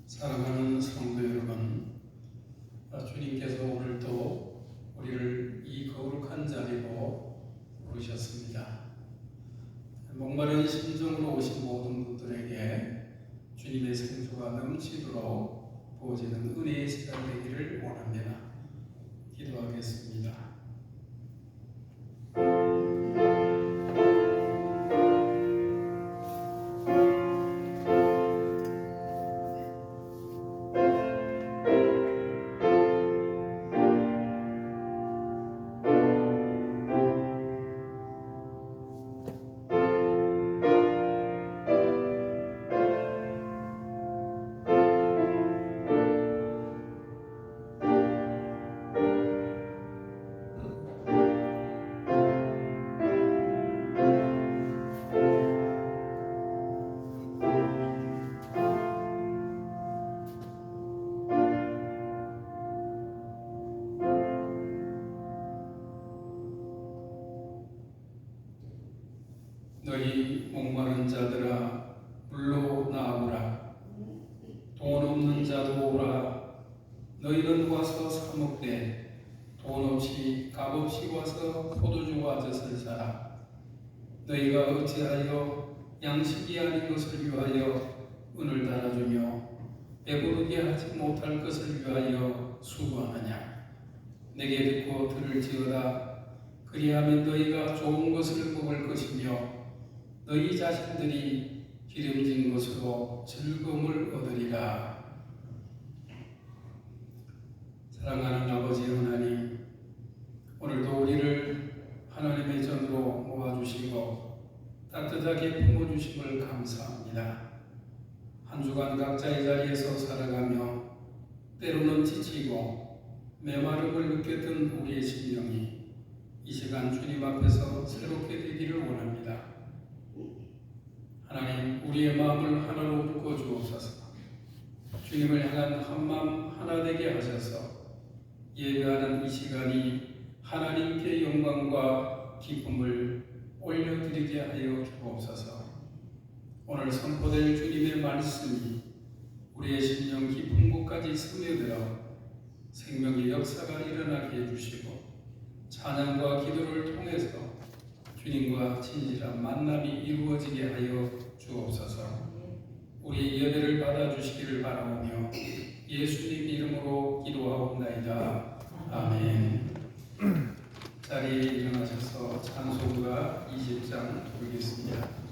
사랑하는 성도 여러분, 주님께서 오늘도 우리를 이 거룩한 자리로 부르셨습니다. 목마른 심정으로 오신 모든 분들에게 주님의 생수가 넘치도록 부어지는 은혜의 시간 되기를 원합니다. 기도하겠습니다. 너희 목마른 자들아 물로 나오라. 돈 없는 자도 오라. 너희는 와서 사 먹되 돈 없이 값없이 와서 포도주와 젖을 사라. 너희가 어찌하여 양식이 아닌 것을 위하여 은을 달아주며 배부르게 하지 못할 것을 위하여 수고하느냐. 내게 듣고 들을지어다. 그리하면 너희가 좋은 것을 먹을 것이며 너희 자신들이 기름진 것으로 즐거움을 얻으리라. 사랑하는 아버지 하나님, 오늘도 우리를 하나님의 전으로 모아주시고 따뜻하게 품어주심을 감사합니다. 한 주간 각자의 자리에서 살아가며 때로는 지치고 메마름을 느꼈던 우리의 심령이 이 시간 주님 앞에서 새롭게 되기를 원합니다. 하나님, 우리의 마음을 하나로 묶어 주옵소서. 주님을 향한 한마음 하나 되게 하셔서 예배하는 이 시간이 하나님께 영광과 기쁨을 올려드리게 하여 주옵소서. 오늘 선포될 주님의 말씀이 우리의 심령 깊은 곳까지 스며들어 생명의 역사가 일어나게 해주시고 찬양과 기도를 통해서 주님과 진실한 만남이 이루어지게 하여 주옵소서. 우리 예배를 받아주시기를 바라오며 예수님 이름으로 기도하옵나이다. 아멘. 자리에 일어나셔서 찬송가 20장 부르겠습니다.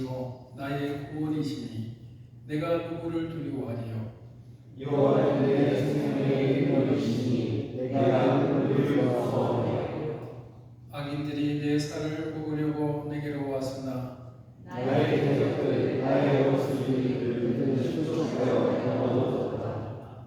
왕이시요 나의 구원이시니 내가 누구를 두려워하리요. 여호와는 내 생명의 근원이시니 내가 누구를 무서워하리요. 악인들이 내 살을 먹으려고 내게로 왔으나 나의 대적들 나의 원수들이 수족하여 넘어졌다.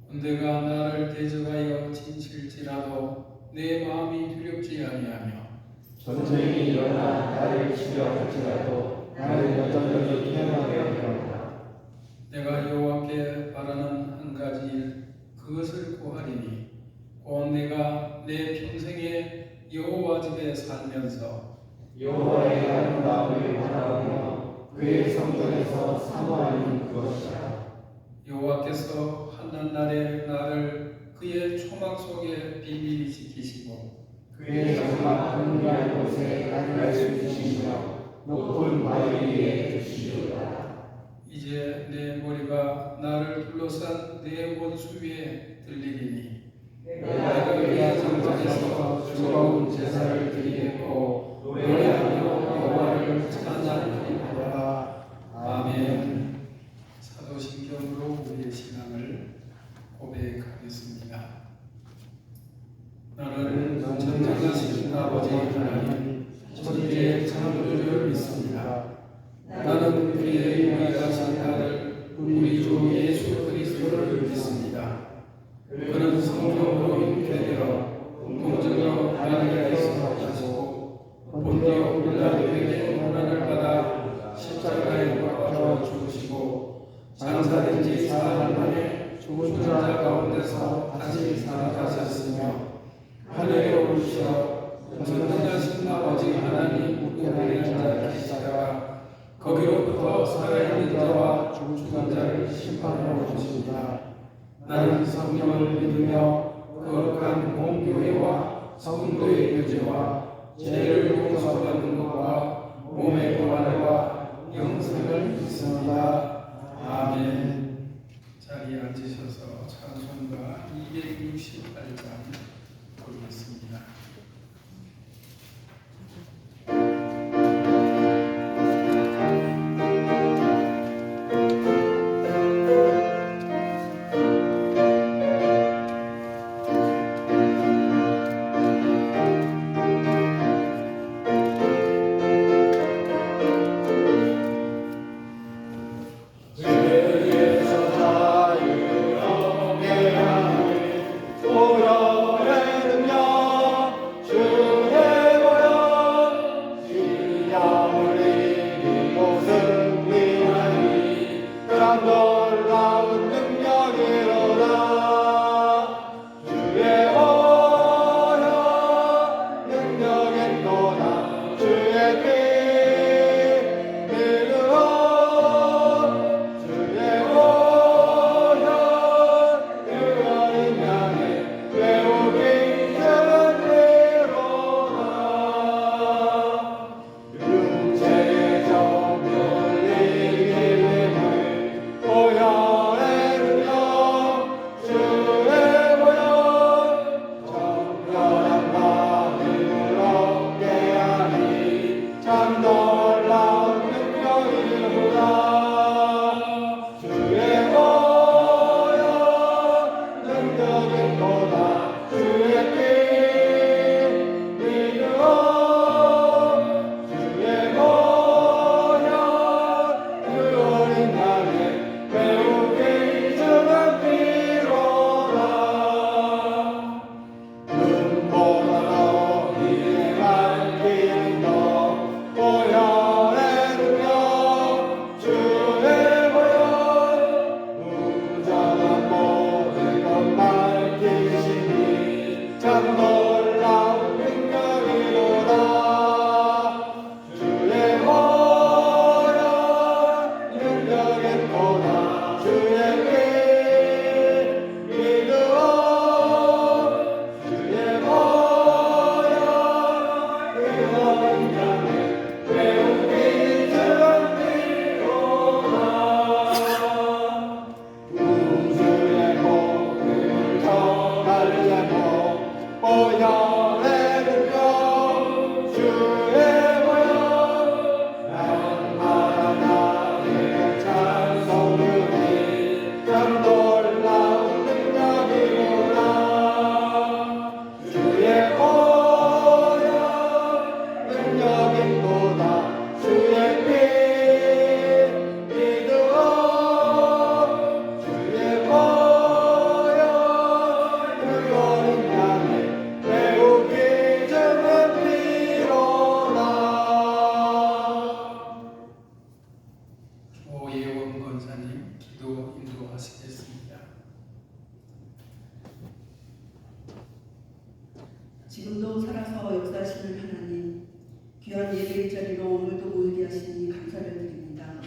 군대가 나를 대적하여 진실지라도 내 마음이 두렵지 아니하며 전쟁이 일어나 나를 치려 할지라도 나는 여전히 평안하게 하리라. 내가 여호와께 바라는 한 가지 일 그것을 구하리니 곧 내가 내 평생에 여호와 집에 살면서 여호와의 아름다움을 바라보며 그의 성전에서 사모하는 그것이라. 여호와께서 한낱날에 나를 그의 초막 속에 비밀히 지키시고 그의 정막 한가한 곳에 나를 주시며 높은 바위 위에 두시리라. 이제 내 머리가 나를 둘러싼 내 원수 위에 들리리니 내가 그의 성전에서 즐거운 제사를 드리겠고 노래하며 여호와를 찬양하리라. 아멘. 사도신경으로 우리의 신앙을 고백하겠습니다. 나는 전능하신 아버지 하나님 천지의 창조주를 믿습니다. 나는 그의 유일하신 아들 우리 주 예수 그리스도를 믿습니다. 그는 성령으로 잉태되어 동정녀 마리아에서 나시고 본디오 빌라도에게 고난을 받아 십자가에 못 박혀 죽으시고 장사된 지 사흘 만에 죽은 자 가운데서 다시 살아나셨으며 하늘에 오르시어 전능하신 아버지 하나님 우편에 앉아 계시다가 거기로부터 살아있는 자와 죽은 자를 심판하러 오십니다. 나는 성령을 믿으며 거룩한 공교회와 성도의 교제와 죄를 용서받는 것과 몸의 부활과 영생을 믿습니다. 아멘. 자리에 앉으셔서 찬송가 268장 부르겠습니다. 오려내느냐 조예원 권사님 기도 인도하시겠습니다. 지금도 살아서 역사하시는 하나님, 귀한 예배의 자리로 오늘도 모이게 하시니 감사를 드립니다.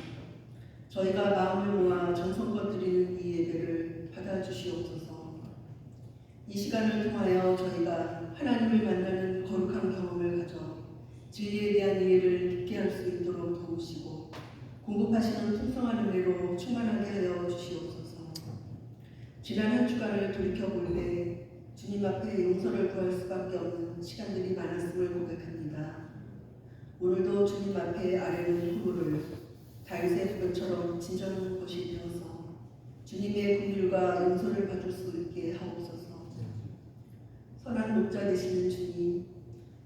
저희가 마음을 모아 정성껏 드리는 이 예배를 받아주시옵소서. 이 시간을 통하여 저희가 하나님을 만나는 거룩한 경험을 가져 진리에 대한 이해를 깊게 할 수 있도록 도우시고 공급하시는 풍성한 은혜로 충만하게 하여 주시옵소서. 지난 한 주간을 돌이켜볼 때 주님 앞에 용서를 구할 수밖에 없는 시간들이 많았음을 고백합니다. 오늘도 주님 앞에 아뢰는 허물을 다윗의 부변처럼 진정한 것이 되어서 주님의 긍휼과 용서를 받을 수 있게 하옵소서. 선한 목자 되시는 주님,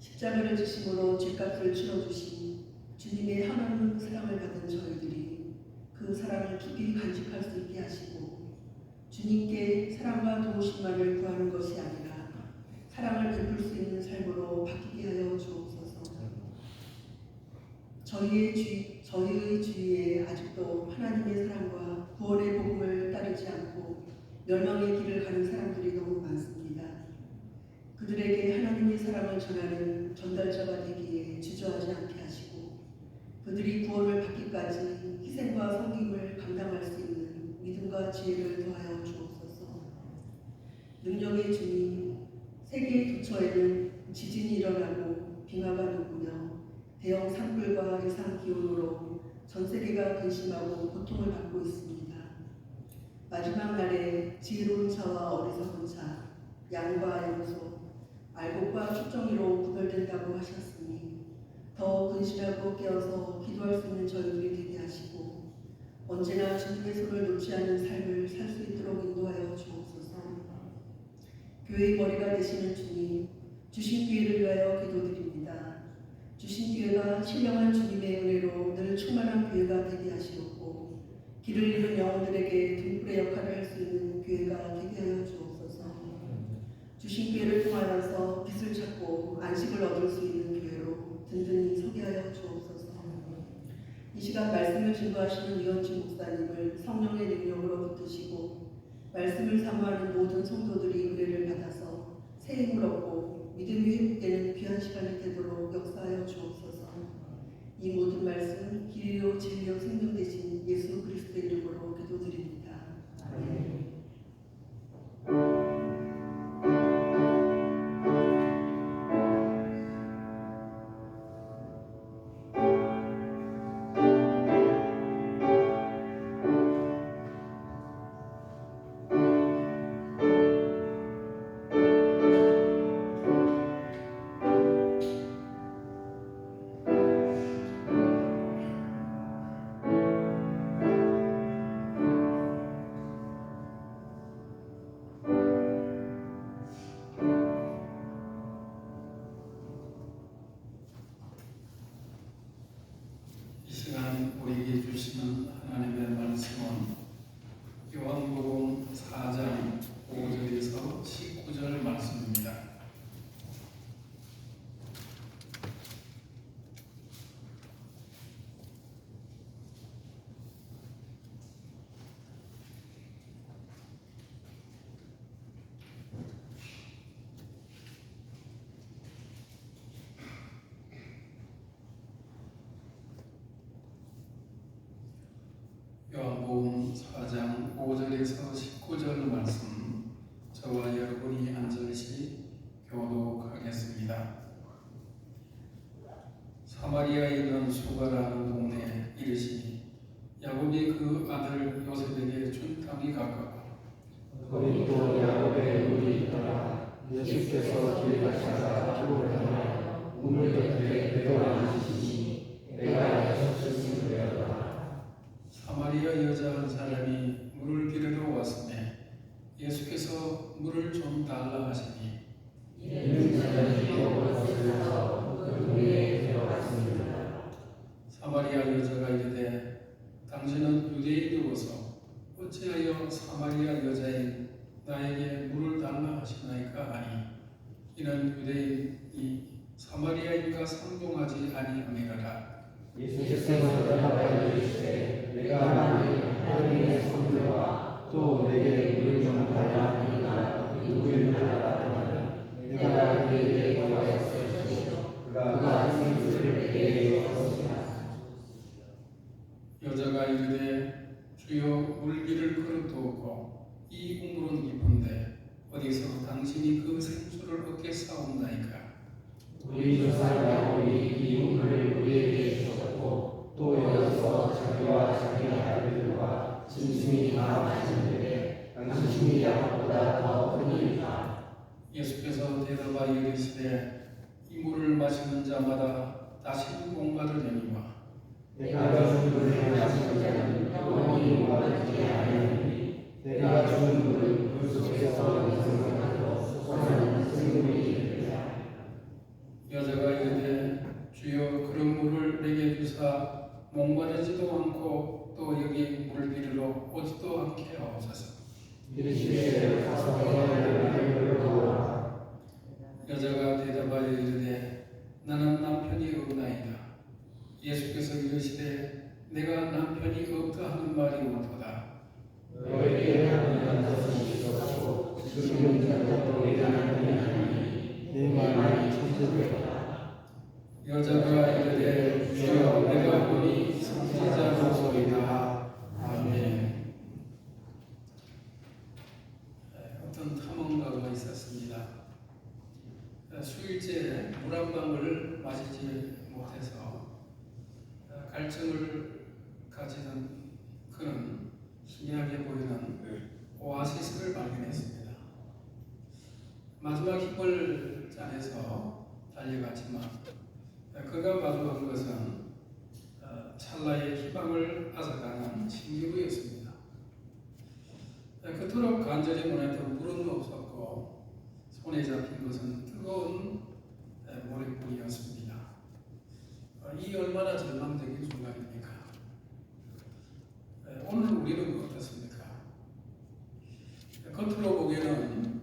십자가를 지심으로 죄값을 치러주신 주님의 한없는 사랑을 받은 저희들이 그 사랑을 깊이 간직할 수 있게 하시고 주님께 사랑과 도우심만을 구하는 것이 아니라 사랑을 베풀 수 있는 삶으로 바뀌게 하여 주옵소서. 저희의 주위에 아직도 하나님의 사랑과 구원의 복음을 따르지 않고 멸망의 길을 가는 사람들이 너무 많습니다. 그들에게 하나님의 사랑을 전하는 전달자가 되기에 주저하지 않게 하시고 그들이 구원을 받기까지 희생과 섬김을 감당할 수 있는 믿음과 지혜를 더하여 주옵소서. 능력의 주님, 세계의 도처에는 지진이 일어나고 빙하가 녹으며 대형 산불과 이상 기온으로 전 세계가 근심하고 고통을 받고 있습니다. 마지막 날에 지혜로운 자와 어리석은 자, 양과 염소, 알곡과 초정이로 구별된다고 하셨으니 더 근실하고 깨어서 기도할 수 있는 저희들이 되게 하시고 언제나 주님의 손을 놓지 않는 삶을 살 수 있도록 인도하여 주옵소서. 교회의 머리가 되시는 주님, 주신 기회를 위하여 기도드립니다. 주신 기회가 신령한 주님의 은혜로 늘 충만한 교회가 되게 하시옵고 길을 잃은 영혼들에게 등불의 역할을 할 수 있는 교회가 되게 하여 주옵소서. 주신 기회를 통하여서 빛을 찾고 안식을 얻을 수 있는 교회로 든든히 서게 하여 주옵소서. 이 시간 말씀을 증거하시는 이원진 목사님을 성령의 능력으로 붙드시고 말씀을 사모하는 모든 성도들이 은혜를 받아서 새 힘을 얻고 믿음이 회복되는 귀한 시간이 되도록 역사하여 주옵소서. 이 모든 말씀 길이요 진리요 생명 되신 예수 그리스도의 이름으로 기도드립니다. 아멘. 이 시간 우리에게 주시는 하나님의 말씀은 요한복음 4장 5절에서 19절 말씀입니다. 요한복음 4장 5절에서 19절 말씀 저와 여러분이 한 절씩 교독하겠습니다. 사마리아에 있는 수가라는 동네에 이르시니 야곱이 그 아들 요셉에게 준 땅이 가깝고 거기도 야곱의 물이 있더라. 예수께서 길 가시다가 기록을 하며 우물 곁에 배도를 앉으시니 내가 여섯을 되었더라. 사마리아 여자 한 사람이 물을 기르러 왔으며 예수께서 물을 좀 달라 하시니 이는 자들이 먹어서 그 동네에 들어갔습니다. 사마리아 여자가 이르되 당신은 유대인이로서 어찌하여 사마리아 여자인 나에게 물을 달라 하시나이까 하니 이는 유대인이 사마리아인과 상종하지 아니함이라. 예수께서 대답하여 이르시되 내가 이르되 주여 물기를 그릇도옵고 이 우물은 깊은데 어디서 당신이 그 생수를 얻겠사옵나이까. 우리 조사 야곱이 이 우물을 우리에게 주셨고 또 여기서 자기와 자기 아들들과 짐승이 다 마시는데 당신이 야곱보다 더 크니이다. 예수께서 대답하여 이르시되 이 물을 마시는 자마다 다시 목마르려니와 내가 준 물을 마시는 자는 영원히 목마르지 아니하니 내가 준 물은 물 속에서 영생하고 솟아나는 생명이 되리라. 여자가 이르되 주여 그런 물을 내게 주사 목마르지도 않고 또 여기 물기르러 오지도 않게 하옵소서. 이르시되 가서 너의 물을 부어라. 여자가 대답하여 이르되 나는 남편이 없나이다. 예수께서 이르시되 내가 남편이 없다 하는 말이 옳도다. 너에게 하나님 것이 있었고 지금은 전적으로 일어나는 일이 아니니 내 말이 천재되었다. 여자가 이르되 주여 내가 보니 선지자로소이다. 아멘. 어떤 탐험가가 있었습니다. 수일째 물 한 방울 마시지 못해서 갈증을 가지는 그는 희미하게 보이는 오아시스를 발견했습니다. 마지막 힘을 짜내서 달려갔지만 그가 마주한 것은 찰나의 희망을 앗아가는 신기루였습니다. 그토록 간절히 원했던 물은 없었고 손에 잡힌 것은 뜨거운 모래뿐이었습니다. 이 얼마나 절망적인 순간입니까? 오늘 우리는 어떻습니까? 겉으로 보기에는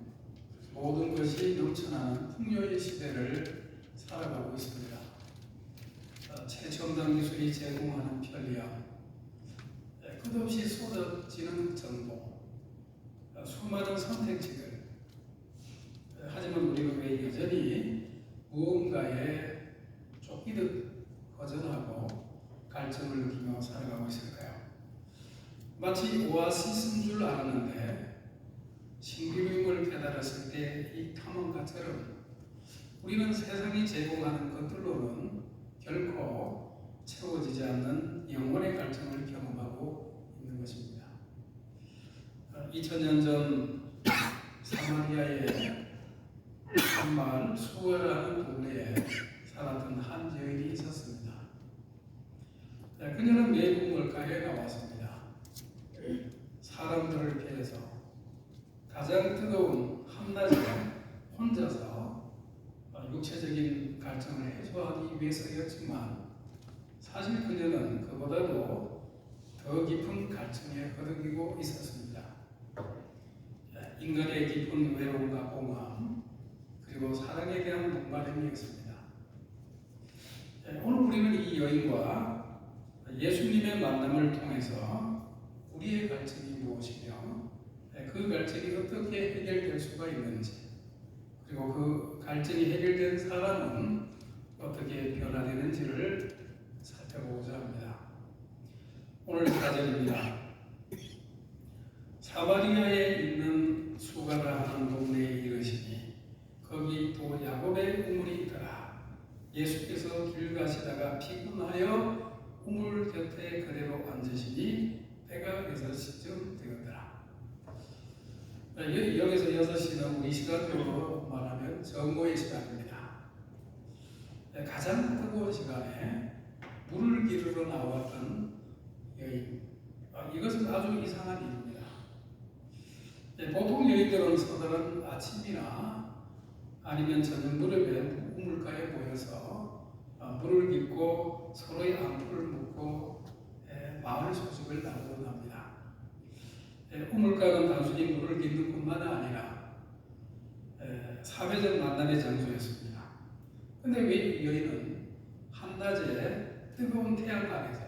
모든 것이 넘쳐나는 풍요의 시대를 살아가고 있습니다. 최첨단 기술이 제공하는 편리함, 끝없이 쏟아지는 정보, 수많은 선택지들. 하지만 우리가 왜 여전히 무언가에 쫓기듯 허전하고 갈증을 느끼며 살아가고 있을까요? 마치 오아시스인 줄 알았는데 신비로움을 깨달았을 때 이 탐험가처럼 우리는 세상이 제공하는 것들로는 결코 채워지지 않는 영혼의 갈증을 경험하고 있는 것입니다. 2000년 전 사마리아의 한 마을 수어라는 동네에 살았던 한 여인이 있었습니다. 그녀는 매일 우물가에 나왔습니다. 사람들을 피해서 가장 뜨거운 한낮에 혼자서 육체적인 갈증을 해소하기 위해서였지만 사실 그녀는 그보다도 더 깊은 갈증에 허덕이고 있었습니다. 인간의 깊은 외로움과 공허함 그리고 사랑에 대한 목마름이었습니다. 오늘 우리는 이 여인과 예수님의 만남을 통해서 우리의 갈증이 무엇이며 그 갈증이 어떻게 해결될 수가 있는지 그리고 그 갈증이 해결된 사람은 어떻게 변화되는지를 살펴보고자 합니다. 오늘 4절입니다. 사마리아에 있는 수가라 하는 동네에 이르시니 거기 또 야곱의 우물이 있더라. 예수께서 길 가시다가 피곤하여 우물 곁에 그대로 앉으시니 때가 6시쯤 되었더라. 여기서 6시는 우리 시간으로 말하면 정오의 시간입니다. 가장 뜨거운 시간에 물을 기르러 나왔던 여인. 이것은 아주 이상한 일입니다. 보통 여인들은 서다른 아침이나 아니면 저녁 무렵에 우물가에 모여서 물을 깃고 서로의 안부를 묻고 마을 소식을 나누곤 합니다. 우물가는 단순히 물을 깃는 뿐만 아니라 사회적 만남의 장소였습니다. 그런데 왜 여인은 한낮에 뜨거운 태양 아래서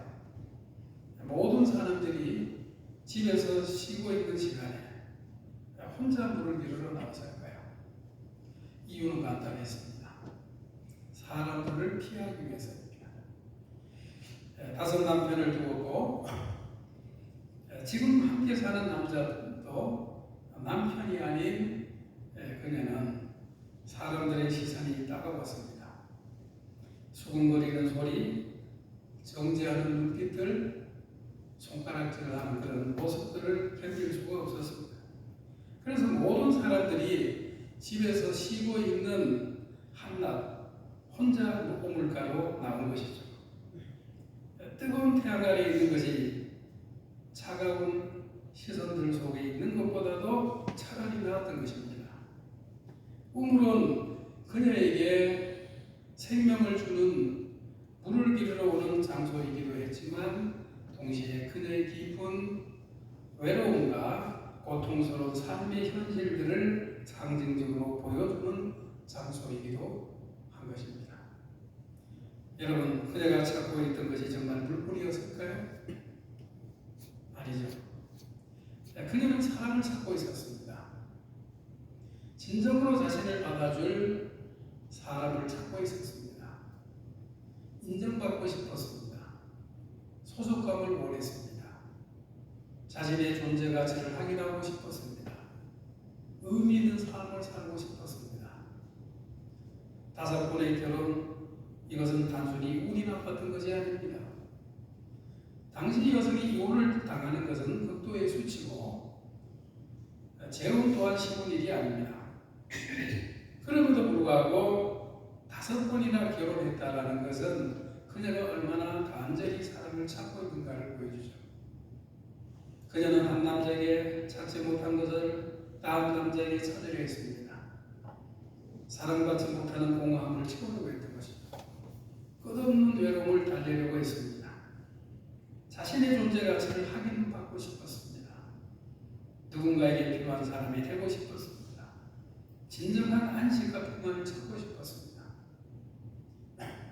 모든 사람들이 집에서 쉬고 있는 시간에 혼자 물을 기르러 나왔을까요? 이유는 간단했습니다. 사람들을 피하기 위해서입니다. 5 남편을 두었고 지금 함께 사는 남자도 남편이 아닌 그녀는 사람들의 시선이 따가웠습니다. 수근거리는 소리, 정지하는 눈빛들, 손가락질하는 그런 모습들을 견딜 수가 없었습니다. 그래서 모든 사람들이 집에서 쉬고 있는 한낮 혼자 우물가로 나온 것이죠. 뜨거운 태양 아래 있는 것이 차가운 시선들 속에 있는 것보다도 차라리 나았던 것입니다. 우물은 그녀에게 생명을 주는 물을 기르러 오는 장소이기도 했지만 동시에 그녀의 깊은 외로움과 고통스러운 삶의 현실들을 상징적으로 보여주는 장소이기도 한 것입니다. 여러분, 그녀가 찾고 있던 것이 정말 물뿐이었을까요? 아니죠. 그녀는 사랑을 찾고 있었습니다. 진정으로 자신을 받아줄 사람을 찾고 있었습니다. 인정받고 싶었습니다. 소속감을 원했습니다. 자신의 존재 가치를 확인하고 싶었습니다. 의미 있는 삶을 살고 싶었습니다. 5번의 결혼, 이것은 단순히 운이 나빴던 것이 아닙니다. 당시 여성이 이혼을 당하는 것은 극도의 수치고 재혼 또한 쉬운 일이 아닙니다. 그럼에도 불구하고 5번이나 결혼했다라는 것은 그녀가 얼마나 간절히 사랑을 찾고 있는가를 보여주죠. 그녀는 한 남자에게 찾지 못한 것을 다음 남자에게 찾으려 했습니다. 사랑받지 못하는 공허함을 채우려고 했던 것입니다. 끝없는 외로움을 달래려고 했습니다. 자신의 존재 가치를 확인받고 싶었습니다. 누군가에게 필요한 사람이 되고 싶었습니다. 진정한 안식과 평안을 찾고 싶었습니다.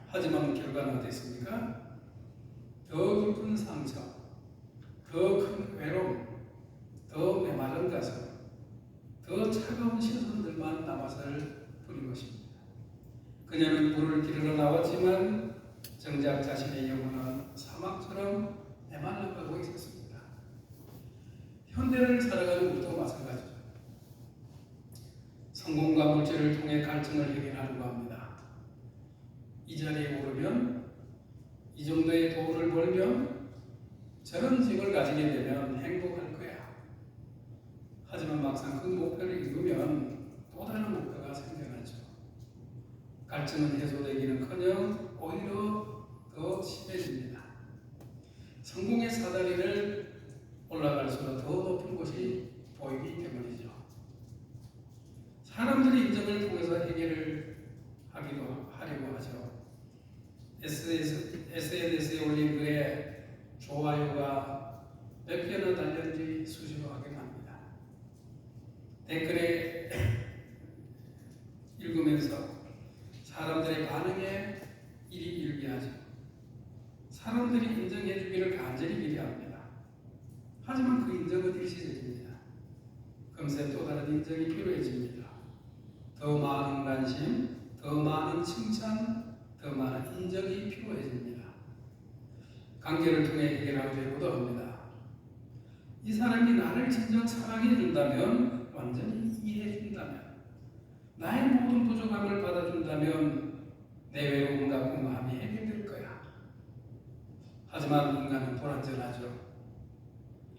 하지만 결과는 어땠습니까? 더 깊은 상처, 더 큰 외로움, 더 메마른 가슴, 더 차가운 시선들만 남았을 뿐인 것입니다. 그녀는 물을 기르러 나왔지만 정작 자신의 영혼은 사막처럼 메말라가고 있었습니다. 현대를 살아가는 우리도 마찬가지죠. 성공과 물질을 통해 갈증을 해결하려고 합니다. 이 자리에 오르면, 이 정도의 돈을 벌면, 저런 집을 가지게 되면 행복할 거야. 하지만 막상 그 목표를 이루면 또 다른 목표가 생겨나죠. 갈증은 해소되기는커녕 오히려 더 심해집니다. 성공의 사다리를 올라갈수록 더 높은 곳이 보이기 때문이죠. 사람들이 인정을 통해서 해결을 하려고 하죠. SNS에 올린 글에 좋아요가 몇 개나 달렸는지 수시로 확인합니다. 댓글에 읽으면서 사람들의 반응에 일희일비하죠. 사람들이 인정해 주기를 간절히 기대합니다. 하지만 그 인정은 일시적입니다. 금세 또 다른 인정이 필요해집니다. 더 많은 관심, 더 많은 칭찬, 더 많은 인정이 필요해집니다. 관계를 통해 해결하게 되고도 합니다. 이 사람이 나를 진정 사랑해 준다면, 완전히 이해해 준다면, 나의 모든 부족함을 받아준다면 내 외로움과 공허함이 해결될 거야. 하지만 인간은 불완전하죠.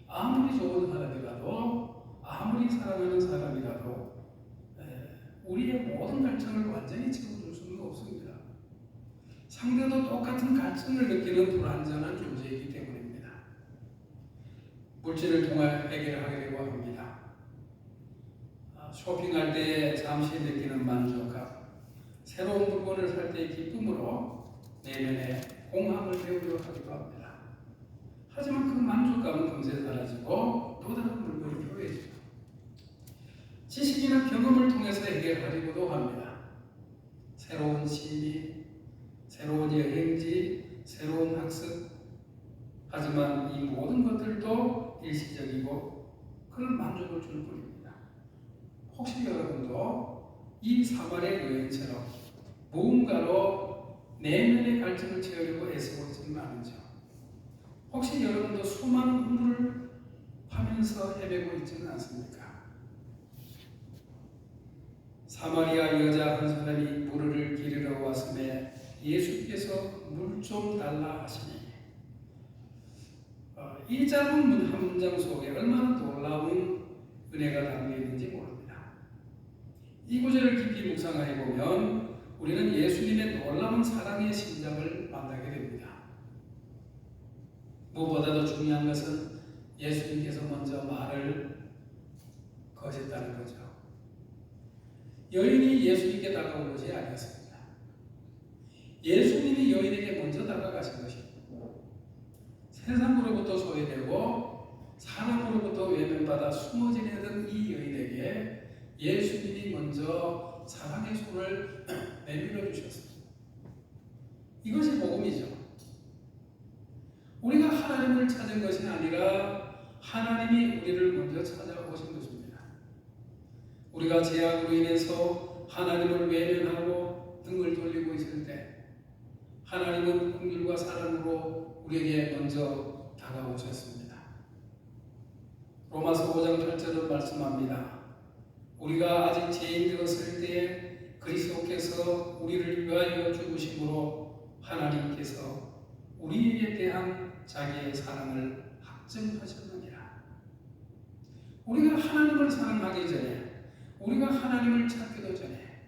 아무리 좋은 사람이라도, 아무리 사랑하는 사람이라도 우리의 모든 갈증을 완전히 채워줄 수는 없습니다. 상대도 똑같은 갈증을 느끼는 불완전한 존재이기 때문입니다. 물질을 통해 해결하려고 합니다. 쇼핑할 때 잠시 느끼는 만족감, 새로운 물건을 살 때의 기쁨으로 내면의 공허함을 배우려 하기도 합니다. 하지만 그 만족감은 금세 사라지고 또 다른 물건이 필요해지죠. 지식이나 경험을 통해서 해결하려고도 합니다. 새로운 취미, 새로운 여행지, 새로운 학습. 하지만 이 모든 것들도 일시적이고 그런 만족을 줄 뿐입니다. 혹시 여러분도 이 사마리아 여인처럼 무언가로 내면의 갈증을 채우려고 애쓰고 있지는 않은지요? 혹시 여러분도 수많은 우물을 혼자서 헤매고 있지는 않습니까? 사마리아 여자 한 사람이 물을 기르러 왔음에 예수께서 물 좀 달라 하시니 이 짧은 문 한 문장 속에 얼마나 놀라운 은혜가 담겨 있는지 모릅니다. 이 구절을 깊이 묵상해 보면 우리는 예수님의 놀라운 사랑의 심장을 만나게 됩니다. 무엇보다도 중요한 것은 예수님께서 먼저 말을 거셨다는 거죠. 여인이 예수님께 다가온 것이 아니었습니다. 예수님이 여인에게 먼저 다가가신 것이고 세상으로부터 소외되고 사람으로부터 외면받아 숨어 지내던 이 여인에게 예수님이 먼저 사랑의 손을 내밀어 주셨습니다. 이것이 복음이죠. 우리가 하나님을 찾은 것이 아니라 하나님이 우리를 먼저 찾아오신 것입니다. 우리가 죄악으로 인해서 하나님을 외면하고 등을 돌리고 있을 때 하나님은 긍휼과 사랑으로 우리에게 먼저 다가오셨습니다. 로마서 5장 8절은 말씀합니다. 우리가 아직 죄인 되었을 때에 그리스도께서 우리를 위하여 죽으심으로 하나님께서 우리에게 대한 자기의 사랑을 확증하셨느니라. 우리가 하나님을 사랑하기 전에, 우리가 하나님을 찾기도 전에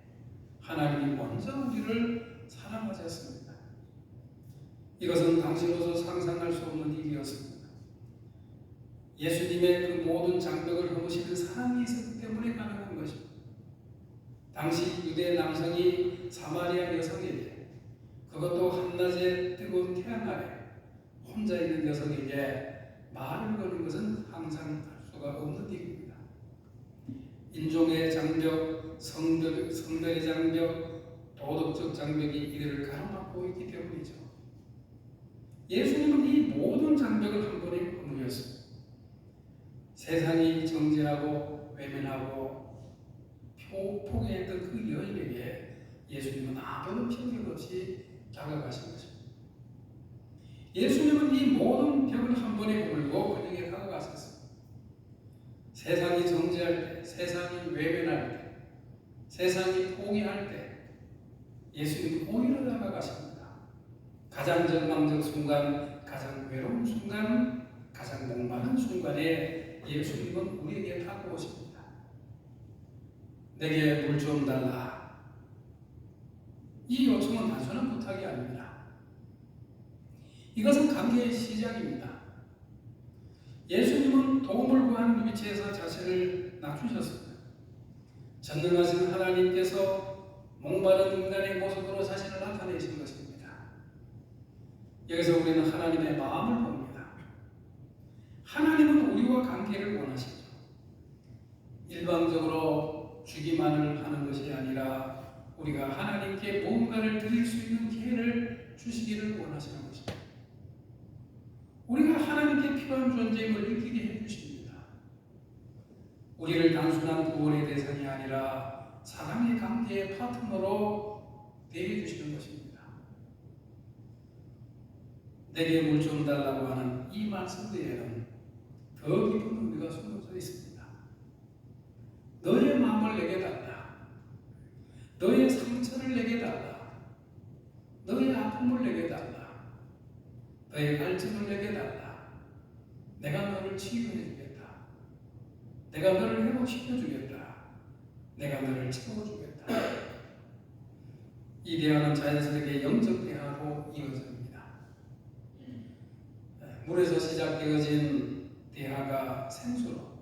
하나님이 먼저 우리를 사랑하셨습니다. 이것은 당시로서 상상할 수 없는 일이었습니다. 예수님의 그 모든 장벽을 허무시는 사랑이 있었기 때문에 가능한 것입니다. 당시 유대 남성이 사마리아 여성에게, 그것도 한낮에 뜨거운 태양 아래 혼자 있는 여성에게 말을 거는 것은 항상 할 수가 없는 일입니다. 인종의 장벽, 성별의 장벽, 도덕적 장벽이 이들을 가로막고 있기 때문이죠. 예수님은 이 모든 장벽을 한 번에 허무셨습니다. 세상이 정죄하고 외면하고 포기했던 그 여인에게 예수님은 아무런 편견 없이 다가가신 것입니다. 예수님은 이 모든 벽을 한 번에 허물고 그에게 다가가셨습니다. 세상이 정죄할 때, 세상이 외면할 때, 세상이 포기할 때 예수님은 오히려 다가가십니다. 가장 절망적 순간, 가장 외로운 순간, 가장 목마른 순간에 예수님은 우리에게 다가오십니다. 내게 물 좀 달라. 이 요청은 단순한 부탁이 아닙니다. 이것은 관계의 시작입니다. 예수님은 도움을 구하는 위치에서 자신을 낮추셨습니다. 전능하신 하나님께서 목마른 인간의 모습으로 자신을 나타내신 것입니다. 여기서 우리는 하나님의 마음을 봅니다. 하나님은 우리와 관계를 원하시죠. 일방적으로 주기만을 하는 것이 아니라 우리가 하나님께 무언가를 드릴 수 있는 기회를 주시기를 원하시는 것입니다. 우리가 하나님께 필요한 존재임을 느끼게 해주십니다. 우리를 단순한 구원의 대상이 아니라 사랑의 관계의 파트너로 대해주시는 것입니다. 내게 물 좀 달라고 하는 이 말씀 뒤에는 더 깊은 의미가 숨어져 있습니다. 너의 마음을 내게 달라. 너의 상처를 내게 달라. 너의 아픔을 내게 달라. 너의 갈증을 내게 달라. 내가 너를 치유해 주겠다. 내가 너를 회복시켜 주겠다. 내가 너를 채워 주겠다. 이 대화는 자연스럽게 영적 대화로 이어집니다. 물에서 시작되어진 대화가 생수로,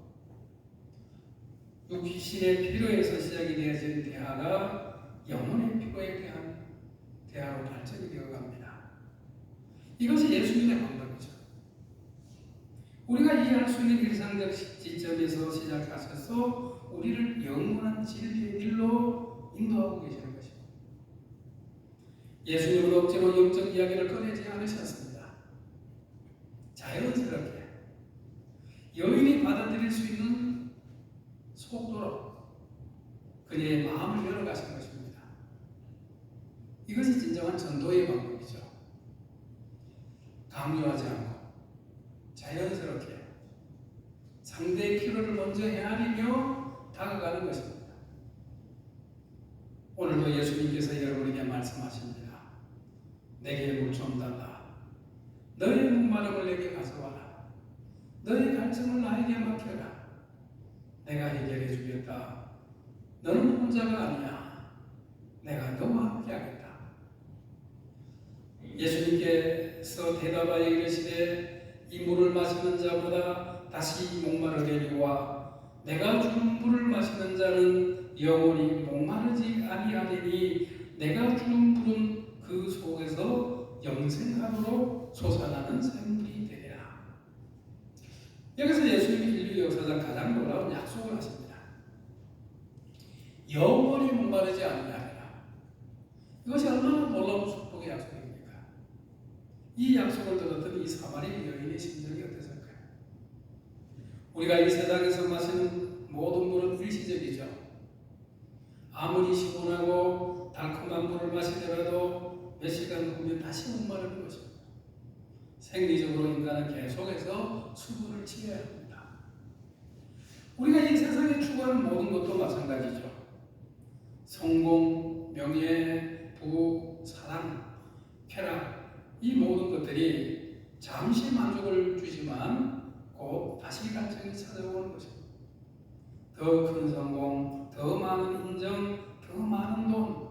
육신의 필요에서 시작이 되어진 대화가 영혼의 필요에 대한 대화로 발전이 되어갑니다. 이것이 예수님의 방법이죠. 우리가 이해할 수 있는 일상적 지점에서 시작하셔서 우리를 영원한 진리의 길로 인도하고 계시는 것입니다. 예수님은 억지로 영적 이야기를 꺼내지 않으셨습니다. 자연스럽게 여인이 받아들일 수 있는 속도로 그녀의 마음을 열어가신 것입니다. 이것이 진정한 전도의 방법이죠. 강요하지 않고 자연스럽게 상대의 필요를 먼저 헤아리며 다가가는 것입니다. 오늘도 예수님께서 여러분에게 말씀하십니다. 내게 물 좀 달라. 너의 목마름을 내게 가져와라. 너의 갈증을 나에게 맡겨라. 내가 해결해 주겠다. 너는 혼자가 아니야. 내가 너와 함께 하겠다. 예수님께서 대답하여 이르시되 이 물을 마시는 자보다 다시 목마르려니와 내가 주는 물을 마시는 자는 영원히 목마르지 아니하리니 내가 주는 물은 그 속에서 영생하도록 솟아나는 샘물이 되리라. 여기서 예수님이 인류 역사상 가장 놀라운 약속을 하십니다. 영원히 목마르지 아니하리라. 이것이 얼마나 놀라운 축복의 약속입니까? 이 약속을 들었던 이 사마리 여인의 심정이 어땠을까요? 우리가 이 세상에서 마시는 모든 물은 일시적이죠. 아무리 시원하고 달콤한 물을 마시더라도 몇 시간 후면 다시 목마르는 것입니다. 생리적으로 인간은 계속해서 수분을 취해야 합니다. 우리가 이 세상에 추구하는 모든 것도 마찬가지죠. 성공, 명예, 부, 사랑, 쾌락 이 모든 것들이 잠시 만족을 주지만 곧 다시 갈증이 찾아오는 것입니다. 더 큰 성공, 더 많은 인정, 더 많은 돈,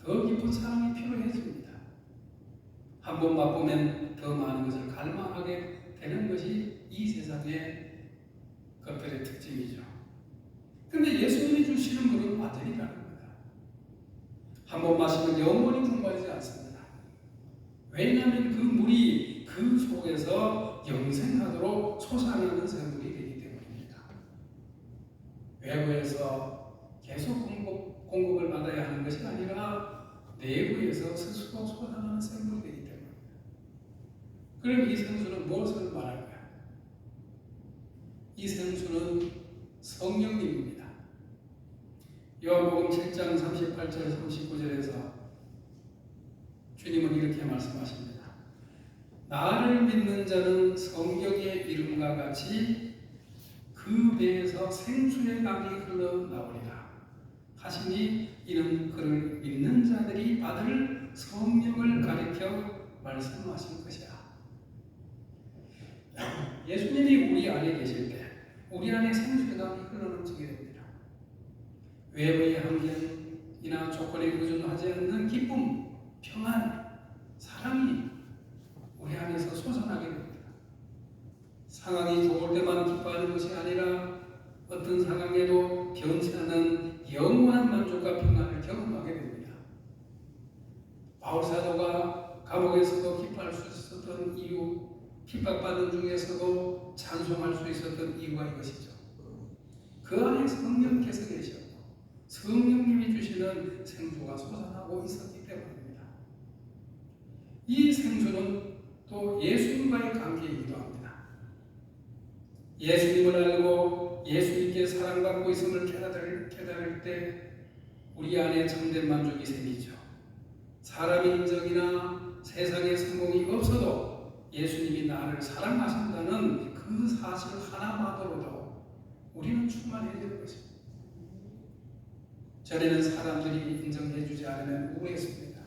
더 깊은 사랑이 필요해집니다. 한 번 맛보면 더 많은 것을 갈망하게 되는 것이 이 세상의 것들의 특징이죠. 그런데 예수님이 주시는 물은 완전히 다릅니다. 한 번 마시면 영원히 목마르지 않습니다. 왜냐하면 그 물이 그 속에서 영생하도록 솟아나는 샘물이 되기 때문입니다. 외부에서 계속 공급을 받아야 하는 것이 아니라 내부에서 스스로 솟아나는 샘물이 되기 때문입니다. 그럼 이 생수는 무엇을 말할까요? 이 생수는 성령님입니다. 요한복음 7장 38절 39절에서 주님은 이렇게 말씀하십니다. 나를 믿는 자는 성경의 이름과 같이 그 배에서 생수의 강이 흘러나오리라 하시니 이는 그를 믿는 자들이 받을 성령을 가리켜 말씀하신 것이라. 예수님이 우리 안에 계실 때 우리 안에 생수의 강이 흘러넘치게 됩니다. 외부의 환경이나 조건에 의존하지 않는 기쁨, 평안, 사랑이 우리 안에서 솟아나게 됩니다. 상황이 좋을 때만 기뻐하는 것이 아니라 어떤 상황에도 변치않은 영원한 만족과 평안을 경험하게 됩니다. 바울 사도가 감옥에서도 기뻐할 수 있었던 이유, 핍박받는 중에서도 찬송할 수 있었던 이유가 이것이죠. 그 안에 성령께서 계셨고 성령님이 주시는 생수가 솟아나고 있었기 때문입니다. 이 생수는 또 예수님과의 관계이기도 합니다. 예수님을 알고 예수님께 사랑받고 있음을 깨달을 때 우리 안에 참된 만족이 생기죠. 사람의 인정이나 세상의 성공이 없어도 예수님이 나를 사랑하신다는 그 사실 하나만으로도 우리는 충만해지는 것입니다. 전에는 사람들이 인정해 주지 않으면 우울했습니다.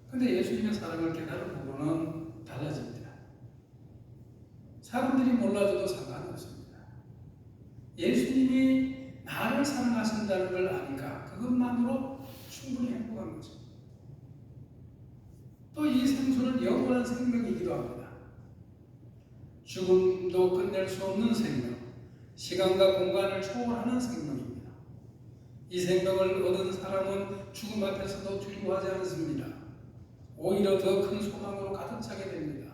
그런데 예수님의 사랑을 깨달은 후로는 달라집니다. 사람들이 몰라줘도 상관이 없습니다. 예수님이 나를 사랑하신다는 걸 아니까 그것만으로 충분히 행복한 것입니다. 또 이 생수는 영원한 생명이기도 합니다. 죽음도 끝낼 수 없는 생명, 시간과 공간을 초월하는 생명입니다. 이 생명을 얻은 사람은 죽음 앞에서도 두려워하지 않습니다. 오히려 더 큰 소망으로 가득 차게 됩니다.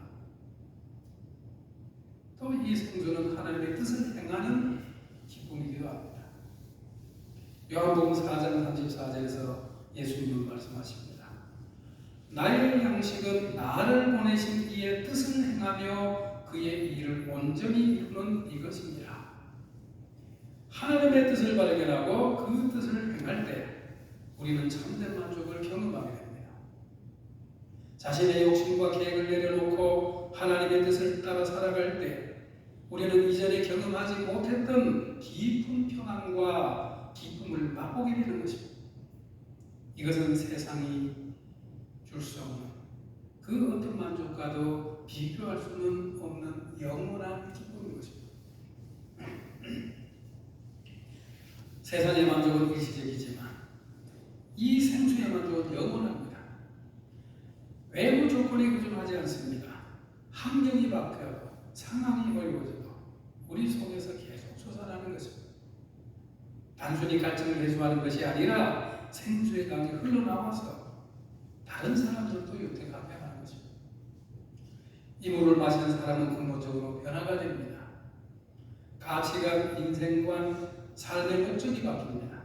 또 이 생수는 하나님의 뜻을 행하는 기쁨이기도 합니다. 요한복음 4장 34절에서 예수님은 말씀하십니다. 나의 양식은 나를 보내신 이의 뜻을 행하며 그의 일을 온전히 이루는 이것입니다. 하나님의 뜻을 발견하고 그 뜻을 행할 때 우리는 참된 만족을 경험하게 됩니다. 자신의 욕심과 계획을 내려놓고 하나님의 뜻을 따라 살아갈 때 우리는 이전에 경험하지 못했던 깊은 평안과 기쁨을 맛보게 되는 것입니다. 이것은 세상이 줄 수 없는 그 어떤 만족과도 비교할 수는 없는 영원한 기쁨인 것입니다. 세상의 만족은 일시적이지만 이 생수의 만족은 영원합니다. 외부 조건에 의존하지 않습니다. 환경이 바뀌어도 상황이 어려워져도 우리 속에서 계속 솟아나는 것입니다. 단순히 갈증을 해소하는 것이 아니라 생수의 강이 흘러나와서 다른 사람들도 유택하게 하는 것입니다. 이 물을 마시는 사람은 근본적으로 변화가 됩니다. 가치관, 인생관, 삶의 목적이 바뀝니다.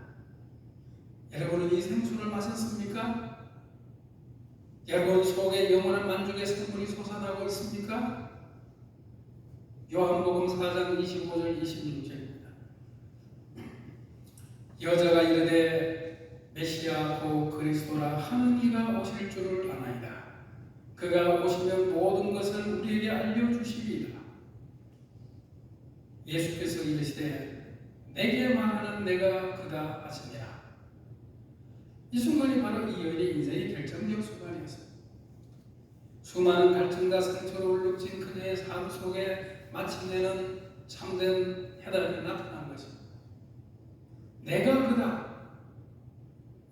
여러분은 이 생수를 마셨습니까? 여러분 속에 영원한 만족의 생물이 솟아나고 있습니까? 요한복음 4장 25절 26절입니다. 여자가 이르되 메시아 곧 그리스도라 하는 이가 오실 줄을 아나이다. 그가 오시면 모든 것을 우리에게 알려주시리이다. 예수께서 이르시되 내게 말하는 내가 그다 하시니라. 이 순간이 바로 이 여인의 인생의 결정적 순간이었습니다. 수많은 갈증과 상처를 울룩진 그녀의 삶 속에 마침내는 참된 해답이 나타난 것입니다. 내가 그다.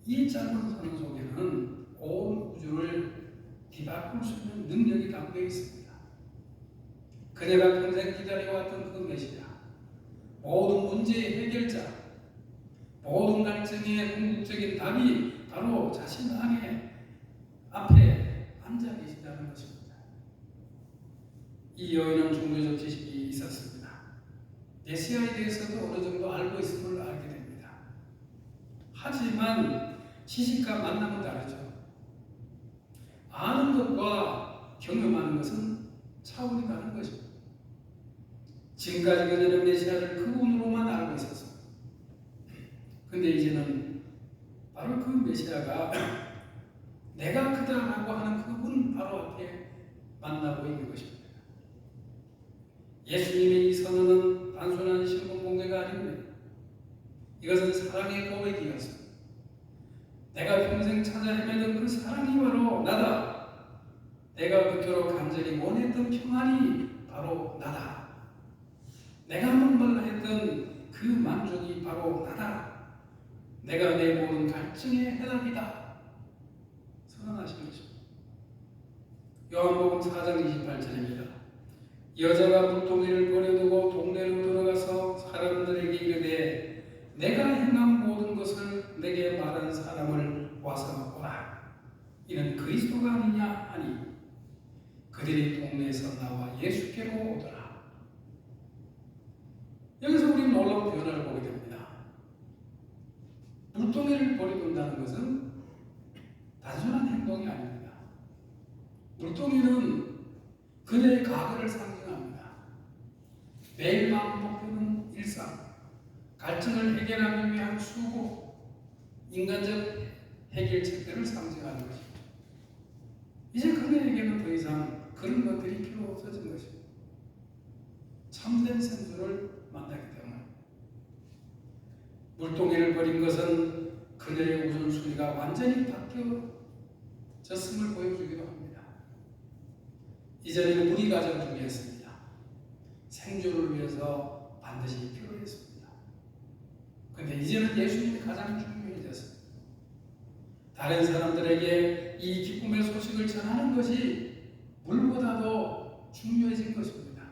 이 짧은 선언 속에는 온 우주를 뒤바꿀 수 있는 능력이 담겨 있습니다. 그녀가 평생 기다려왔던 그 메시아, 모든 문제의 해결자, 모든 갈증의 궁극적인 답이 바로 자신 안에 앞에 앉아 계시다는 것입니다. 이 여인은 종교적 지식이 있었습니다. 메시아에 대해서도 어느 정도 알고 있음을 알게 됩니다. 하지만 지식과 만남은 다르죠. 아는 것과 경험하는 것은 차원이 다른 것입니다. 지금까지 그녀는 메시아를 그분으로만 알고 있었습니다. 근데 이제는 바로 그 메시아가 내가 그다라고 하는 그분 바로 앞에 만나고 있는 것입니다. 예수님의 이 선언은 단순한 신분 공개가 아닙니다. 이것은 사랑의 고백이었습니다. 내가 평생 찾아 헤매던 그 사랑이 바로 나다. 내가 그토록 간절히 원했던 평안이 바로 나다. 내가 목말라 했던 그 만족이 바로 나다. 내가 내 모든 갈증의 해답이다. 선언하신 것입니다. 요한복음 4장 28절입니다. 여자가 물동이를 버려두고 동네로 들어가서 사람들에게 이르되 내가 행한 모든 것을 내게 말한 사람을 와서 보라. 이는 그리스도가 아니냐 하니 그들이 동네에서 나와 예수께로 오더라. 여기서 우리는 놀라운 변화를 보게 됩니다. 물동이를 버려둔다는 것은 단순한 행동이 아닙니다. 물동이는 그녀의 과거를 상징합니다. 매일 반복되는 일상, 갈증을 해결하기 위한 수고, 인간적 해결책들을 상징하는 것입니다. 이제 그녀에게는 더 이상 그런 것들이 필요 없어진 것입니다. 참된 생수를 만나기 때문에 물동이를 버린 것은 그녀의 우선순위가 완전히 바뀌어졌음을 보여주기도 합니다. 이전에는 물이 가장 중요했습니다. 생존을 위해서 반드시 필요했습니다. 그런데 이제는 예수님이 가장 중요해졌습니다. 다른 사람들에게 이 기쁨의 소식을 전하는 것이 물보다도 중요해진 것입니다.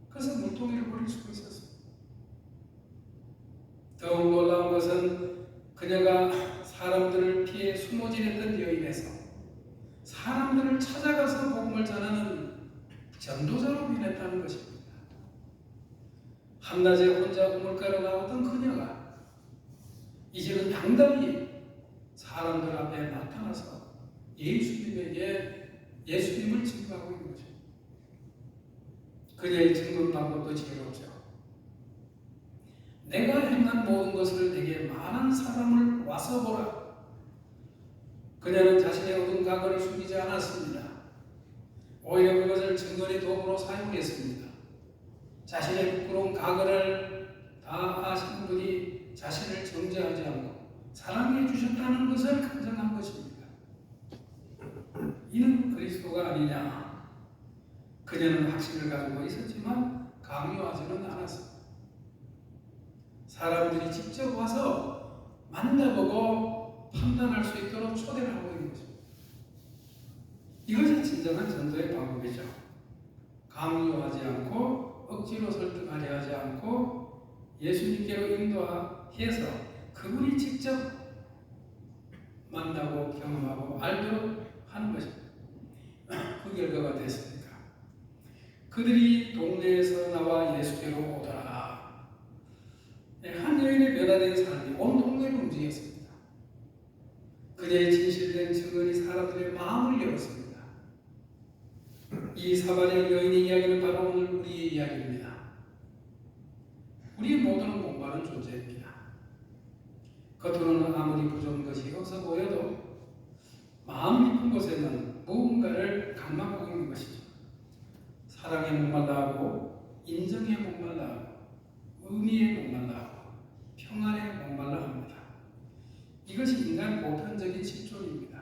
그래서 물동이를 버릴 수가 있었습니다. 더욱 놀라운 것은 그녀가 사람들을 피해 숨어 지냈던 여인에서 사람들을 찾아가서 복음을 전하는 전도자로 변했다는 것입니다. 한낮에 혼자 우물가로 나왔던 그녀가 이제는 당당히 사람들 앞에 나타나서 예수님을 증거하고 있는 것입니다. 그녀의 증거 방법도 지혜롭죠. 내가 행한 모든 것을 내게 말한 사람을 와서 보라. 그녀는 자신의 얻은 과거를 숨기지 않았습니다. 오히려 그것을 증거의 도구로 사용했습니다. 자신의 부끄러운 과거를 다 아시는 분이 자신을 정죄하지 않고 사랑해 주셨다는 것을 간증한 것입니다. 이는 그리스도가 아니냐? 그녀는 확신을 가지고 있었지만 강요하지는 않았습니다. 사람들이 직접 와서 만나보고 판단할 수 있도록 초대를 하고 있는 것입니다. 이것이 진정한 전도의 방법이죠. 강요하지 않고 억지로 설득하려 하지 않고 예수님께로 인도해서 그분이 직접 만나고 경험하고 알도록 하는 것입니다. 그 결과가 됐습니까? 그들이 동네에서 나와 예수께로 오더라. 한 여인의 변화된 삶이 온 동네를 움직였습니다. 그녀의 진실된 증언이 사람들의 마음을 열었습니다. 이 사마리아 여인의 이야기는 바로 오늘 우리의 이야기입니다. 우리 모두는 목마른 존재입니다. 겉으로는 아무리 부족한 것이 없어 보여도 마음 깊은 곳에는 무언가를 갈망하고 있는 것이죠. 사랑에 목말라하고 인정에 목말라하고 의미에 목말라하고 평안에 목말라합니다. 이것이 인간 보편적인 직존입니다.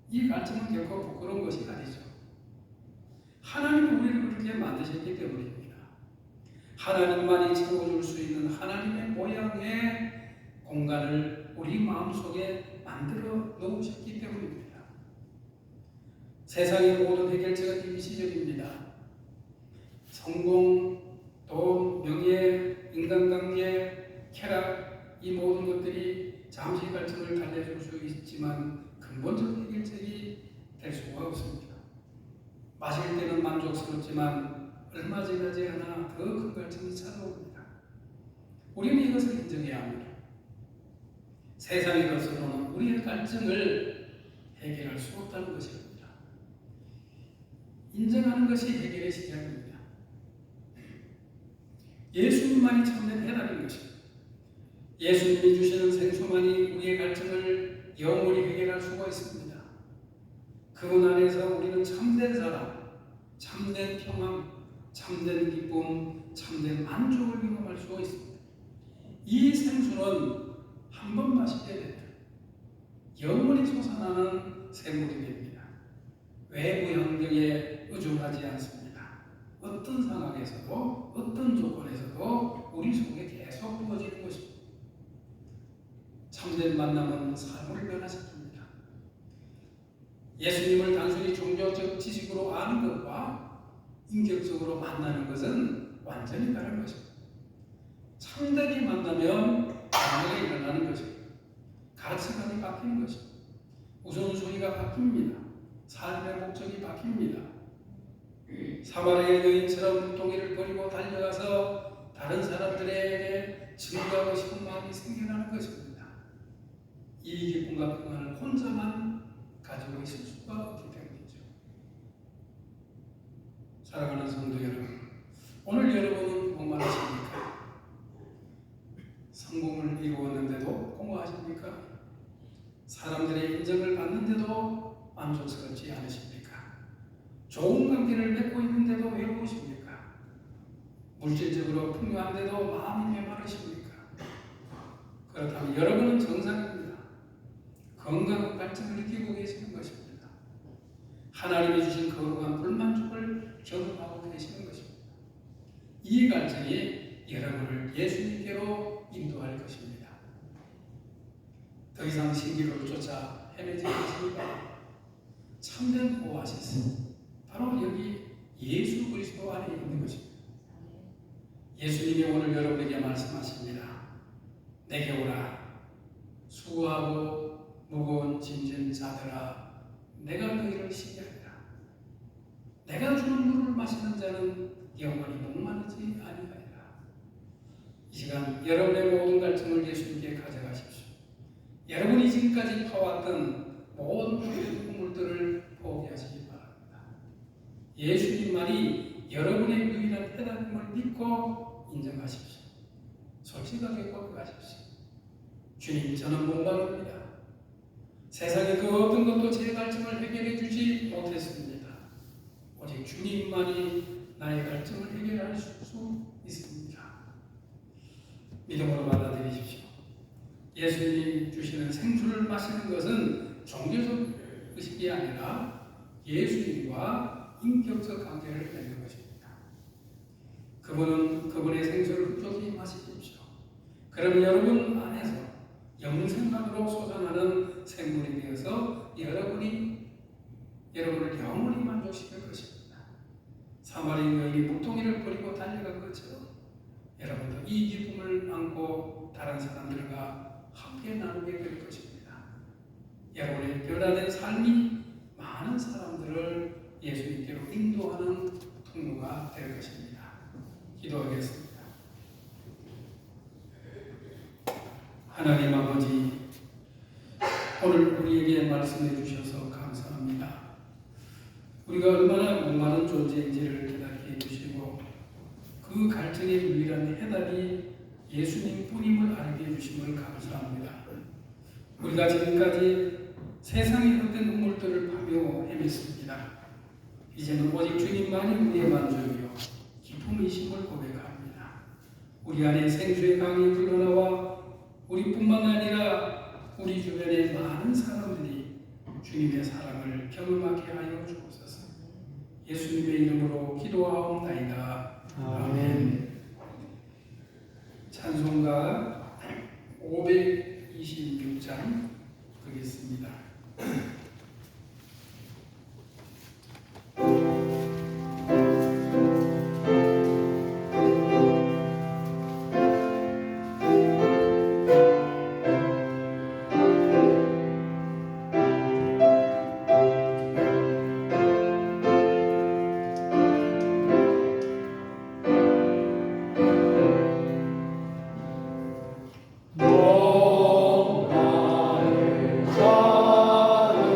이 갈증은 결코 부끄러운 것이 아니죠. 하나님이 우리를 그렇게 만드셨기 때문입니다. 하나님만이 채워줄 수 있는 하나님의 모양의 공간을 우리 마음속에 만들어 놓으셨기 때문입니다. 세상의 모든 해결책은 임시적입니다. 성공, 돈, 명예, 인간관계, 쾌락, 이 모든 것들이 잠시 갈증을 달래줄 수 있지만 근본적 해결책이 될 수가 없습니다. 마실 때는 만족스럽지만 얼마 지나지 않아 더 큰 갈증이 찾아옵니다. 우리는 이것을 인정해야 합니다. 세상의 것으로는 우리의 갈증을 해결할 수 없다는 것입니다. 인정하는 것이 해결의 시작입니다. 예수님만이 참된 해답인 것입니다. 예수님이 주시는 생수만이 우리의 갈증을 영원히 해결할 수가 있습니다. 그분 안에서 우리는 참된 사랑, 참된 평안, 참된 기쁨, 참된 만족을 경험할 수가 있습니다. 이 생수는 한 번 마시게 되면 영원히 솟아나는 샘물이 됩니다. 외부 환경에 의존하지 않습니다. 어떤 상황에서도 어떤 조건에서도 우리 속에 계속 부어지는 것입니다. 참된 만남은 삶을 변화시킵니다. 예수님을 단순히 종교적 지식으로 아는 것과 인격적으로 만나는 것은 완전히 다른 것입니다. 참되게 만나면 변화가 일어나는 것입니다. 가치관이 바뀌는 것입니다. 우선순위가 바뀝니다. 삶의 목적이 바뀝니다. 사마리아 여인처럼 눈동이를 버리고 달려가서 다른 사람들에게 증거하고 싶은 마음이 생겨나는 것입니다. 이 기쁨과 평안을 혼자만 가지고 있을 수가 없기 때문이죠. 사랑하는 성도 여러분, 오늘 여러분은 목마르십니까? 성공을 이루었는데도 공허하십니까? 사람들의 인정을 받는데도 만족스럽지 않으십니까? 좋은 관계를 맺고 있는데도 외로우십니까? 물질적으로 풍요한데도 마음이 메마르십니까? 그렇다면 여러분은 정상입니다. 건강한 갈증을 느끼고 계시는 것입니다. 하나님이 주신 거룩한 불만족을 경험하고 계시는 것입니다. 이 갈증이 여러분을 예수님께로 인도할 것입니다. 더 이상 신기루를 쫓아 헤매지 않습니다. 참된 오아시스, 바로 여기 예수 그리스도 안에 있는 것입니다. 예수님이 오늘 여러분에게 말씀하십니다. 내게 오라. 수고하고 무거운 짐진 자들아, 내가 너희를 쉬게 하리라. 내가 주는 물을 마시는 자는 영원히 목마르지 아니하리라. 이 시간 여러분의 모든 갈증을 예수님께 가져가십시오. 여러분이 지금까지 파왔던 모든 꿈물들을 포기하시기 바랍니다. 예수님만이 여러분의 유일한 해답임을 믿고 인정하십시오. 솔직하게 고백하십시오. 주님, 저는 목마릅니다. 세상의 그 어떤 것도 제 갈증을 해결해 주지 못했습니다. 오직 주님만이 나의 갈증을 해결할 살아내실 수 있습니다. 믿음으로 받아들이십시오. 예수님이 주시는 생수를 마시는 것은 종교적 의식이 아니라 예수님과 인격적 관계를 맺는 것입니다. 그분의 생수를 흡족히 마시십시오. 그러면 여러분 안에서 영생만으로 솟아나는 생물이 되어서 여러분을 영원히 만족시킬 것입니다. 사마리아 여인이 물동이를 버리고 달려간 것처럼 여러분도 이 기쁨을 안고 다른 사람들과 함께 나누게 될 것입니다. 여러분의 변화된 삶이 많은 사람들을 예수님께로 인도하는 통로가 될 것입니다. 기도하겠습니다. 하나님 아버지, 오늘 우리에게 말씀해 주셔서 감사합니다. 우리가 얼마나 목마른 존재인지를 깨닫게 해주시고 그 갈증의 유일한 해답이 예수님 뿐임을 알게 해주심을 감사합니다. 우리가 지금까지 세상의 헛된 우물들을 파며 헤맸습니다. 이제는 오직 주님만이 우리의 만족이요 기쁨이심을 고백합니다. 우리 안에 생수의 강이 흘러나와 우리뿐만 아니라 우리 주변의 많은 사람들이 주님의 사랑을 경험하게 하여 주옵소서. 예수님의 이름으로 기도하옵나이다. 아멘. 찬송가 526장 드리겠습니다. 너 나를 사랑하니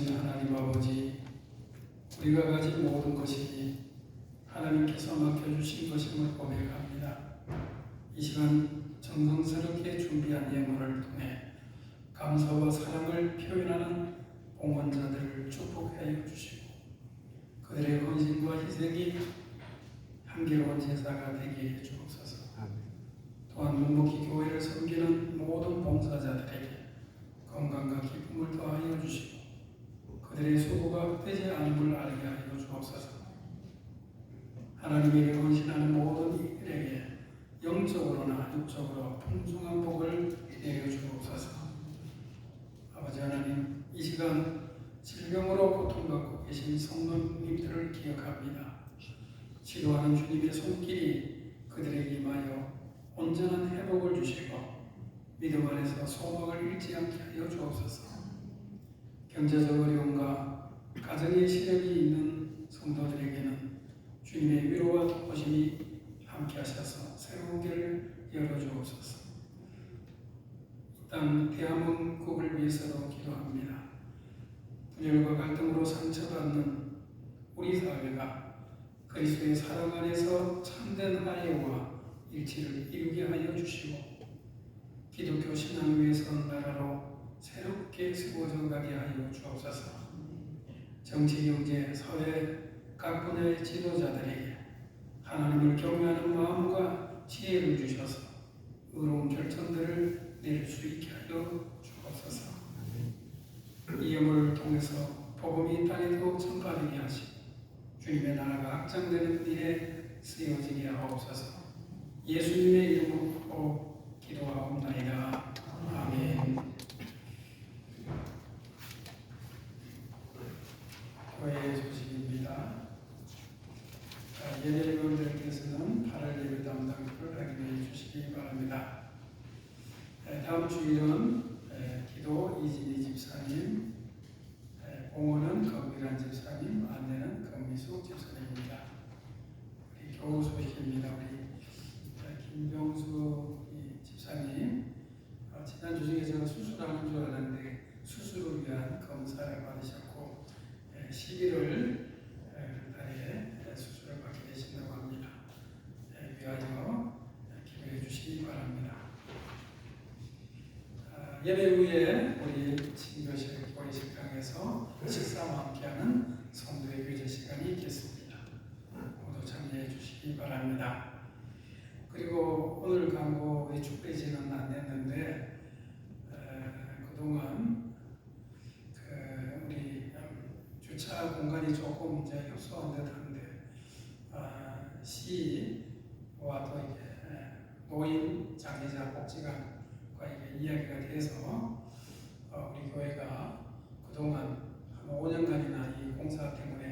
거룩하신 하나님 아버지, 우리가 가진 모든 것이 하나님께서 맡겨주신 것임을 고백합니다. 이 시간 정성스럽게 준비한 예물을 통해 감사와 사랑을 표현하는 봉헌자들을 축복하여 주시고 그들의 헌신과 희생이 향기로운 제사가 되게 해 주옵소서. 또한 묵묵히 교회를 섬기는 모든 봉사자들에게 건강과 기쁨을 더하여 주시고 그들의 수고가 헛되지 않음을 알게 하여 주옵소서. 하나님에게 헌신하는 모든 이들에게 영적으로나 육적으로 풍성한 복을 내려 주옵소서. 아버지 하나님, 이 시간 질병으로 고통받고 계신 성도님들을 기억합니다. 치료하는 주님의 손길이 그들에게 임하여 온전한 회복을 주시고 믿음 안에서 소망을 잃지 않게 하여 주옵소서. 경제적 어려움과 가정의 시련이 있는 성도들에게는 주님의 위로와 도우심이 함께 하셔서 새로운 길을 열어주옵소서. 이 땅 대한민국을 위해서도 기도합니다. 분열과 갈등으로 상처받는 우리 사회가 그리스도의 사랑 안에서 참된 화해와 일치를 이루게 하여 주시고 기독교 신앙 위에 선 나라로 새롭게 세워져 가게 하여 주옵소서. 정치, 경제, 사회 각 분야의 지도자들에게 하나님을 경외하는 마음과 지혜를 주셔서 의로운 결정들을 내릴 수 있게 하여 주옵소서. 이 예물을 통해서 복음이 땅에도 전파되게 하시고 주님의 나라가 확장되는 일에 쓰여지게 하옵소서. 예수님의 이름으로 기도하옵나이다. 아멘. 교회의 소식입니다. 예배위원들께서는 8월 예배 담당을 확인해 주시기 바랍니다. 다음 주일은 기도 이진희 집사님, 봉헌은 검미란 집사님, 안내는 검미숙 집사님입니다. 우리 교우 소식입니다. 우리 김병수 집사님, 지난주 중에 제가 수술하는 줄 알았는데 수술을 위한 검사를 받으셨고 11월 달에 수술을 받게 되신다고 합니다. 위하여 기도해 주시기 바랍니다. 예배 후에 우리 친교실 교회 식당에서 식사와 함께하는 성도의 교제 시간이 있겠습니다. 모두 참여해 주시기 바랍니다. 그리고 오늘 광고에 축배지는 않았는데 그동안 우리 주차 공간이 조금 이제 협소한 듯한데 시와 또 이게 노인 장애자 복지관과 이게 이야기가 돼서 우리 교회가 그동안 한 5년간이나 이 공사 때문에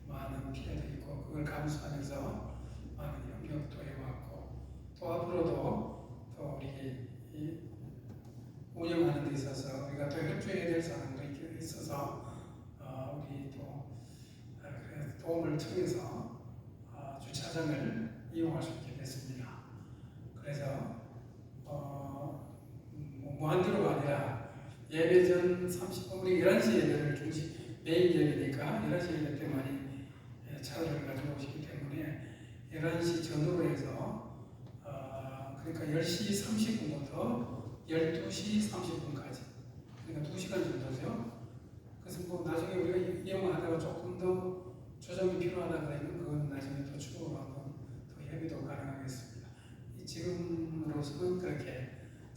많은 피해도 있고 그걸 감수하면서 많은 협력도 해왔고 또 앞으로도 또 우리 운영하는 데 있어서 우리가 또 협조해야 될 사항도 있어서 우리 또 도움을 청해서 주차장을 이용할 수 있게 됐습니다. 그래서 무한대로가 아니라 예배 전 30분 우리 11시 예배를 중심 메인 예배니까 11시 예배 때 많이 차를 가지고 오시기 때문에 11시 전후로 해서 그러니까 10시 30분부터 12시 30분까지 그러니까 2시간 정도죠. 그래서 뭐 나중에 우리가 이용하다가 조금 더 조정이 필요하다 그러면 그건 나중에 또 추후로 한번 더 협의도 가능하겠습니다. 지금으로서는 그렇게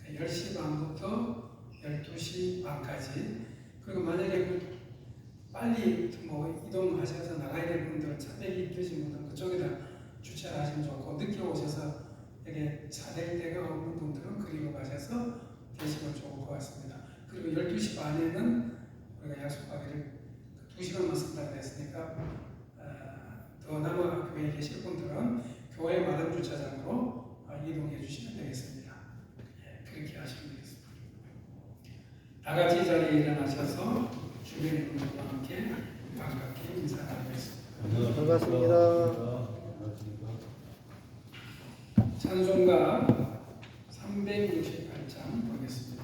10시 반부터 12시 반까지 그리고 만약에 빨리 뭐 이동하셔서 나가야 될 분들 차량이 있으신 분들 그쪽에다 주차를 하시면 좋고 늦게 오셔서 이게 차댈 데가 없는 분들은 그리로 가셔서 계시면 좋을 것 같습니다. 그리고 12시 반에는 우리가 약속하기를 2시간만 쓴다고 했으니까 더 교회에 계실 분들은 교회 마당 주차장으로 이동해 주시면 되겠습니다. 그렇게 하시면 되겠습니다. 다 같이 자리에 일어나셔서 주변의 분들과 함께 반갑게 인사드리겠습니다. 반갑습니다. 찬송가 368장 보겠습니다.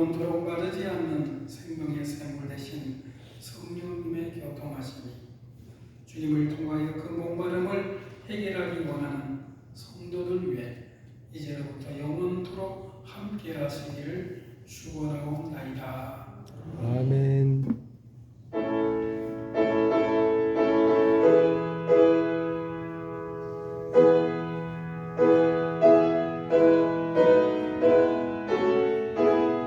영원토록 마르지 않는 생명의 샘물 대신 성령님의 교통하심이 주님을 통하여 그 목마름을 해결하기 원하는 성도들 위해 이제로부터 영원토록 함께 하시기를 축원하옵나이다.